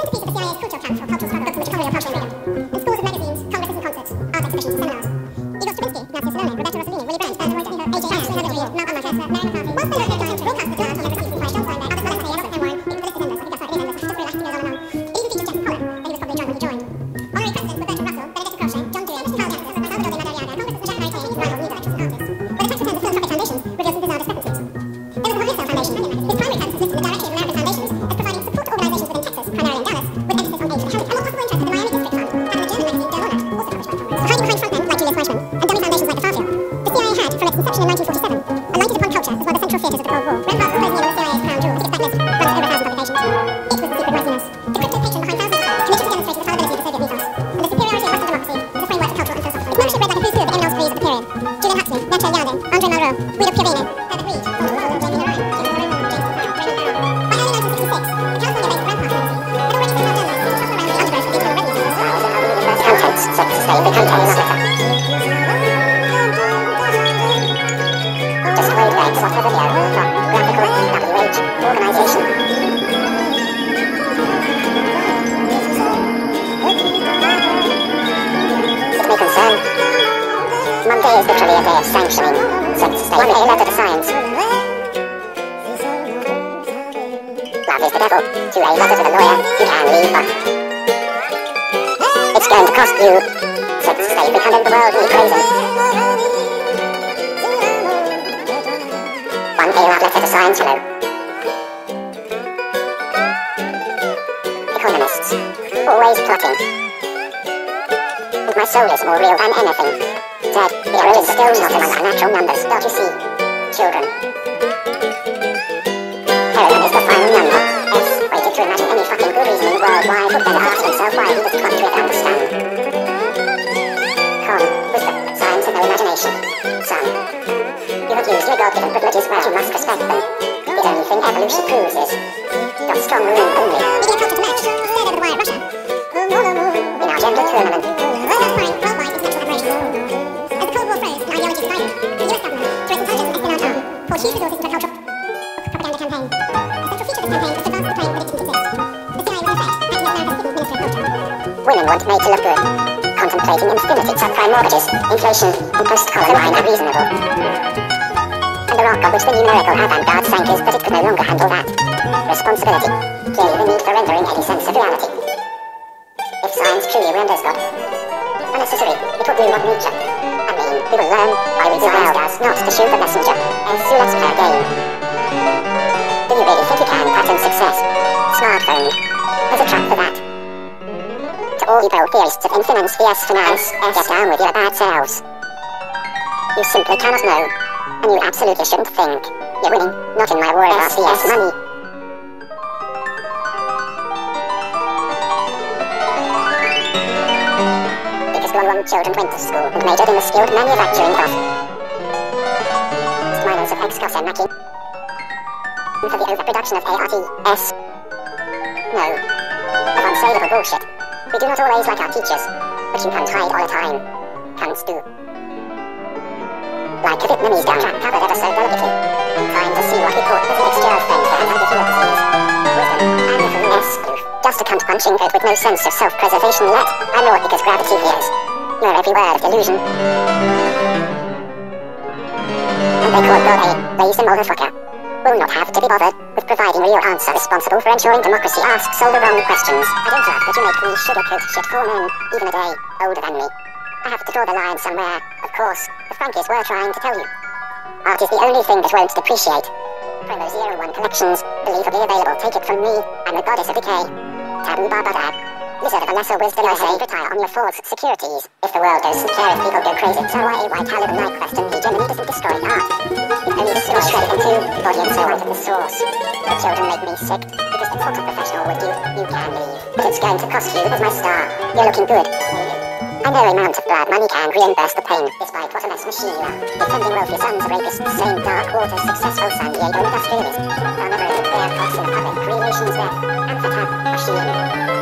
centerpiece of the CIA's cultural camp for cultural struggle, which is cultural freedom. And scores of magazines, congresses and concerts, art exhibitions and seminars. Igor Stravinsky, Nancy Salome, Roberta Rossellini, Willy Brandt, Ernst Reuter, A.J. Ash, Heather Green, Malcolm Marcus, Mary McCarthy. Whilst the local giant broadcast the drama from the British by John Steinbeck, Albert Wallace, Robert St. Warren, it was the list is endless, I think that's right, it is endless, just relax, it goes on and on. It even features Jackson Pollock, though he was probably drunk when he joined. Honorary presidents were Bertrand Russell, Benedicta Croce, John Dewey, Carl Yates, Salvador de Madariaga, Congressman Jack Mary Payne, rival news electors and artists. But the tax returns of Philanthropic Foundations reveal some bizarre discrepancies. There was the Wholesale Foundation. Its primary purpose was listed in the Directory of American Foundations as providing support to organizations within Texas, primarily in Dallas, with emphasis on aid to the county, and more possible interest in the Miami District Fund, and the German magazine Der Monat, also published by Congress. Hiding behind frontmen like Julius Fleischmann, and dummy foundations like the Farfield, the CIA had, from its inception in 1947, alighted upon culture as one of the central theatres of the Cold War. Rembart's closing in on the CIA's crown jewel, with its backlist, runs over 1,000 publications. It was the secret mightiness. The crypto patron behind thousands of books, commissioned to demonstrate the fallibility of the Soviet mythos, and the superiority of Western democracy as a framework for cultural and philosophical. Its membership read like a who's who of the eminence of the period. Julian Huxley, Nacho Yalde, Andre Malraux, Guido Piovene, Herbert Reed, Thomas Walton, Jamie Lorraine, James Moreno, James Farrell, Raymond Barrow. By early 1966, the California-based Rampart Agency had already sent out journalists to topple around the undergrowth of the internal revenue system. Contents, so to say, the contents. Just load regs off the video from graphical WH organisation. It may concern. Monday is literally a day of sanctioning, so to say, 1A letter to science. Love is the devil. 2A letter to the lawyer. You can leave, but it's going to cost you, so to say, because in the world we crazy. 1A love letter to science, hello. Economists. Always plotting. My soul is more real than anything. Dead, the origin still not among our natural numbers, don't you see? Children. Heroin is the final number. S. Waited to imagine any fucking good reason in the world why would then ask himself why he was plucked with understand. Con. Wisdom. Science and no imagination. Son. You have used your God-given privileges well, you must respect them. The only thing evolution proves is got strong room only. Media culture to match, stared over the wire at Russia. In our gender tournament. Worldwide international operations. As the Cold War froze and ideology divided, the US government, through its intelligence and espionage arm, poured huge resources into a cultural propaganda campaign. A central feature of this campaign was to advance the claim that it didn't exist. The CIA was in effect acting as America's hidden Ministry of Culture. Women want made to look good. Contemplating infinity, subprime mortgages, inflation, and post-collar line are reasonable. And the rock on which the numerical avant-garde sank is that it could no longer handle that. Responsibility. Clearly the need for rendering any sense of reality. If science truly renders God unnecessary, it will do what Nietzsche. I mean, we will learn why we science does not to shoot the messenger. So let's play a game. Do you really think you can pattern success? Smartphone. There's a trap for that. To all you theorists of infinance, finance, get down with your bad selves. You simply cannot know, and you absolutely shouldn't think. You're winning, not in my war about CS money. Because Guangwon children went to school and majored in the skilled manufacturing of miners of Excos and Macking for the overproduction of ARTS. No, of unsaleable bullshit. We do not always like our teachers, but you can't hide all the time. Can't do. Like a Vietnamese gun trap covered ever so delicately. Trying to see what we caught with a mixture of fenfer and anti-human disease. Wisdom and little S. Just a cunt punching code with no sense of self-preservation yet. I'm not because gravity hears your every word of delusion. And they call God a lazy motherfucker. Will not have to be bothered with providing real answer responsible for ensuring democracy asks all the wrong questions. I don't love that you make me sugarcoat shit for men, even a day older than me. I have to draw the line somewhere, of course. The Frankies were trying to tell you. Art is the only thing that won't depreciate. Promo 01 collections, believably available. Take it from me, I'm the goddess of decay. Taboo Barbadab. Wizard of a lesser wisdom, I say, retire on your false securities. If the world doesn't care if people go crazy, so why Talib and Nyquist and hegemony doesn't destroy art? It only destroys shredded into the body and soul of the source. The children make me sick, because the thought of professional would you can leave. But it's going to cost you as my star. You're looking good. I know amount of blood money can reimburse the pain, despite what a mess machine you are. Defending wealthy sons of rapists, same dark waters, successful San Diego industrialist. They'll never admit their costs in the public, creation's death, amphitab, machine.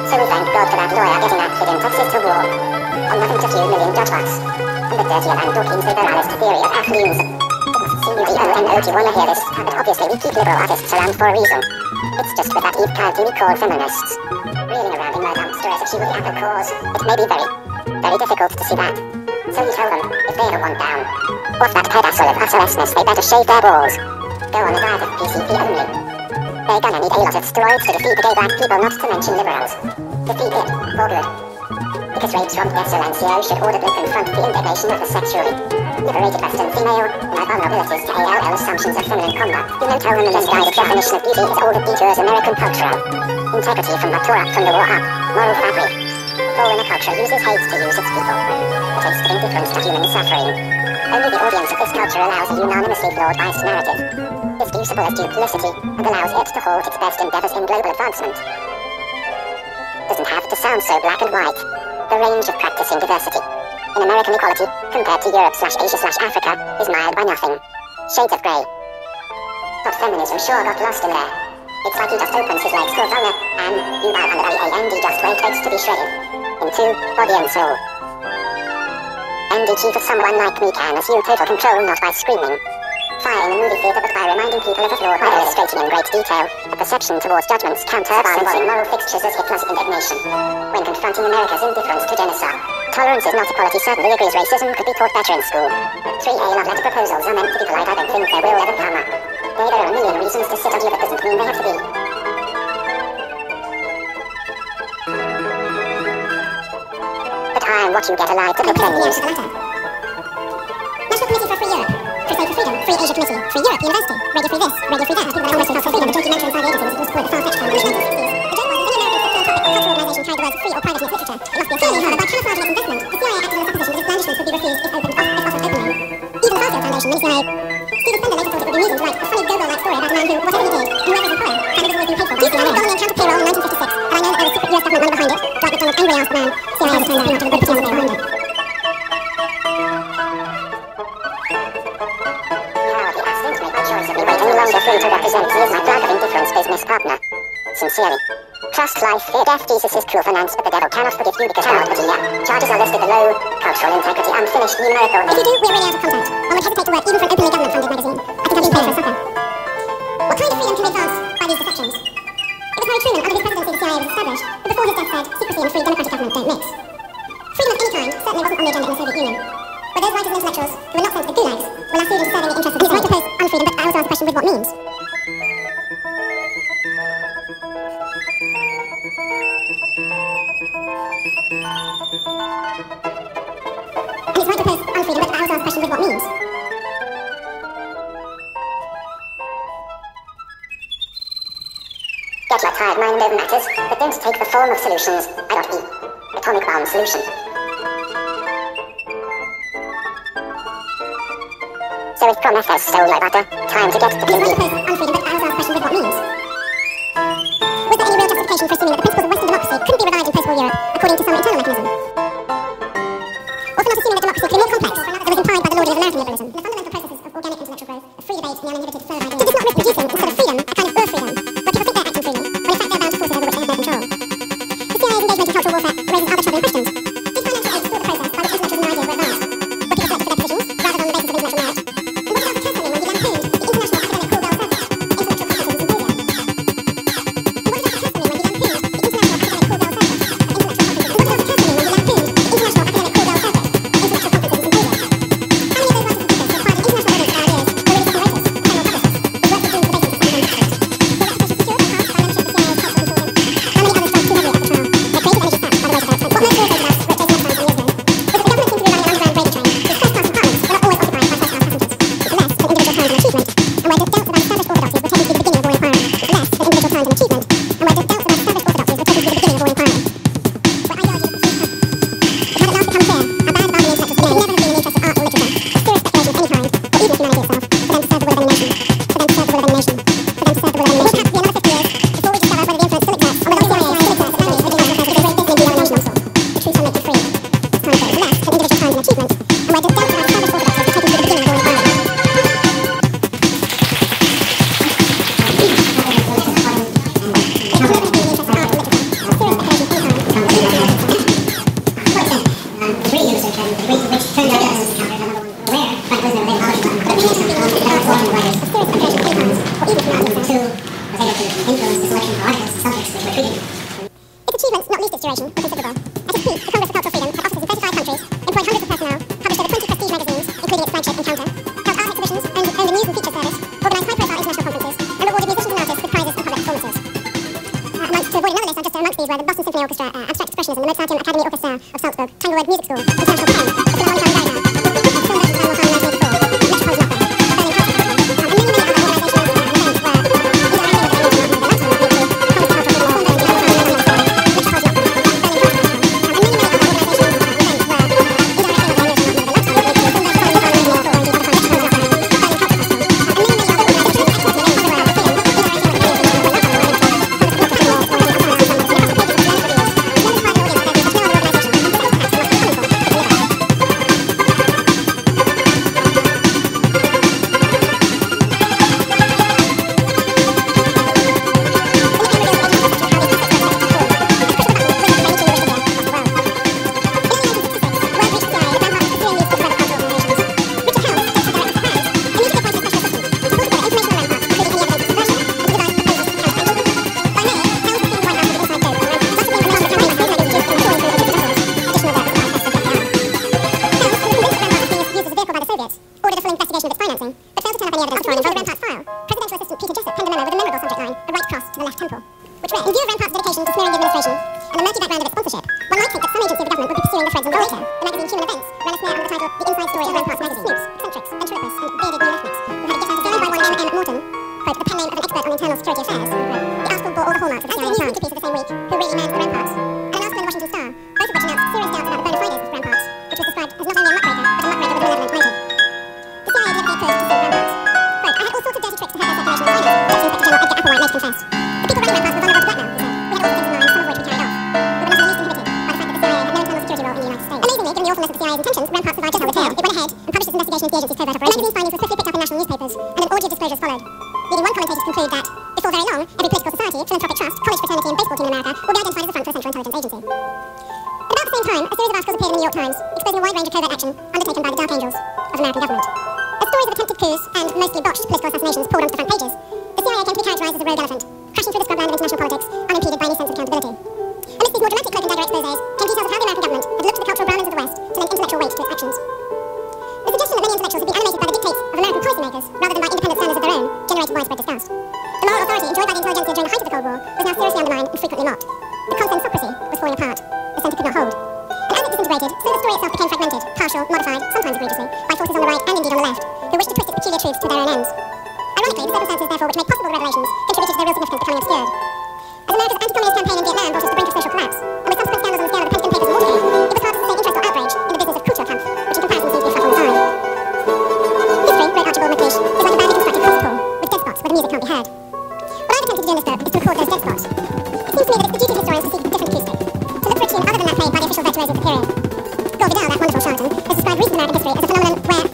So we thank God for that lawyer getting acted in Texas to war, on nothing to few million judge bucks, and the dirtier than Dawkins liberalist theory of affluence. It must C-U-D-O-N-O, do you wanna hear this? But obviously we keep liberal artists around for a reason. It's just with that Eve County we call feminists. Reeling around in my dumpster as if she was the apple cause. It may be very, very difficult to see that. So you tell them, if they ever want down off that pedestal of SOSness, they better shave their balls. Go on a diet of PCP only. They're gonna need a lot of steroids to defeat the gay black people, not to mention liberals. Defeat it, for good. Because rapes from the SONCO should audibly confront the indignation of the sexually liberated Western female and our vulnerabilities to ALL assumptions of feminine conduct. You then tell them the misguided definition of beauty is all that detours American cultural integrity from the Torah, from the war up, moral fabric. For when a culture uses hate to use its people, a taste of indifference to human suffering. Only the audience of this culture allows a unanimously flawed-biased narrative, excusable as duplicity, and allows it to halt its best endeavors in global advancement. Doesn't have to sound so black and white. The range of practicing diversity in American equality compared to Europe/Asia/Africa is mild by nothing. Shades of grey. But feminism sure got lost in there. It's like he just opens his legs to a vulner, and UBALAND just waits to be shredded into body and soul. ND chief of someone like me can assume total control not by screaming fire in the movie theatre, but by reminding people of a flaw, by illustrating in great detail a perception towards judgments counterbalancing moral fixtures as Hitler's indignation when confronting America's indifference to genocide. Tolerance is not equality, certainly agrees racism could be taught better in school. 3A love letter proposals are meant to be polite, I don't think they will ever come up. There are a million reasons to sit on you, but doesn't mean they have to be. But I'm what you get alive to pick venues. National Committee for Free Europe, Crusade for Freedom, Free Asia Committee, Free Europe University, Radio Free This, Radio Free That, people that almost for freedom, the jointly mentoring 5 agencies who support the far-fetched plan in the 1960s. The joke was that any American philanthropic or cultural organisation carried the words free or private in its literature. It must be a failure, however, by camouflaging its investment. The CIA acted on the supposition that its blandishments would be refused if offered openly. Even the Farfield Foundation, many CIA. Stephen Spender later thought it would be amusing to write a funny Gogol-like story about a man who, whatever he did, whoever's employer, had always been paid for by CIA. Got on the account of payroll in 1956, and I know that there was secret US government money behind it. Dwight McDonald angrily asked the man, CIA has turned out not to have a good procurement behind it. Any longer free to represent me as my flag of indifference business partner. Sincerely. Trust life, fear death, Jesus is cruel finance, but the devil cannot forgive you because cannot, but charges are listed below. Cultural integrity, unfinished, numerical. If you do, we're really out of contact. One would hesitate to work even for an openly government-funded magazine. I think I've been paid for a sucker. What kind of freedom can be advanced by these deceptions? It was Harry Truman, under whose presidency the CIA was established, who before his death said, secrecy and a free democratic government don't mix. Freedom of any kind certainly wasn't on the agenda in the Soviet Union. Where those writers and intellectuals who were not sent to the gulags were last seen serving the interests of the right to oppose unfreedom, but I also ask the question with what means. And it's right to oppose unfreedom, but I also ask the question with what means. Get your tired mind over matters, but don't take the form of solutions. I.E. Atomic bomb solution. So if Prometheus stole my butter, time to get to It's right to oppose unfreedom, but I also ask the question with what means. Was there any real justification for assuming that the principles of Western democracy couldn't be revived in post-war Europe according to some internal mechanism? Or for not assuming that democracy could be more complex than was implied by the lauding of American liberalism? The fundamental processes of organic intellectual growth, of free debate and the uninhibited flow of ideas. Did this not risk producing, instead of freedom, a kind of ur-freedom, where people think they're acting freely, when in fact they're bound to forces over which they have no control? The CIA's engagement in cultural warfare raises other troubling questions. Did financial aid support the process by which intellectuals and ideas were advanced? Were people selected for their positions, rather than on the basis of intellectual merit? And what about the Tesla when he then honed the international academic Corbell circuit, intellectual criticism symposia? And what about the Tesla when he then honed the international academic Corbell circuit, intellectual criticism? And what about the Tesla when he Its achievements, not least its duration, were considerable. At its peak, the Congress for Cultural Freedom had offices in 35 countries, employed hundreds of personnel, published over 20 prestige magazines, including its flagship Encounter, held art exhibitions, owned the news and feature service, organised high-profile international conferences, and rewarded musicians and artists with prizes and public performances. To avoid another list, just amongst these were the Boston Symphony Orchestra, Abstract Expressionism, the Mozarteum Academy Orchestra of Salzburg, Tanglewood Music School, International Pen, the Philharmonic Gardner, the Film Festival of 1984, the Metropolitan Opera, the Berlin Cultural Festival, and many other organisations and events were either acting with the Congress for Cultural Freedom, Congress for Cultural Freedom, Metropolitan Opera, Berlin Cultural Festival, Berlin Cultural Festival, and many other organisations and events were indirectly with the Vidal, that wonderful charlatan, has described recent American history as a phenomenon where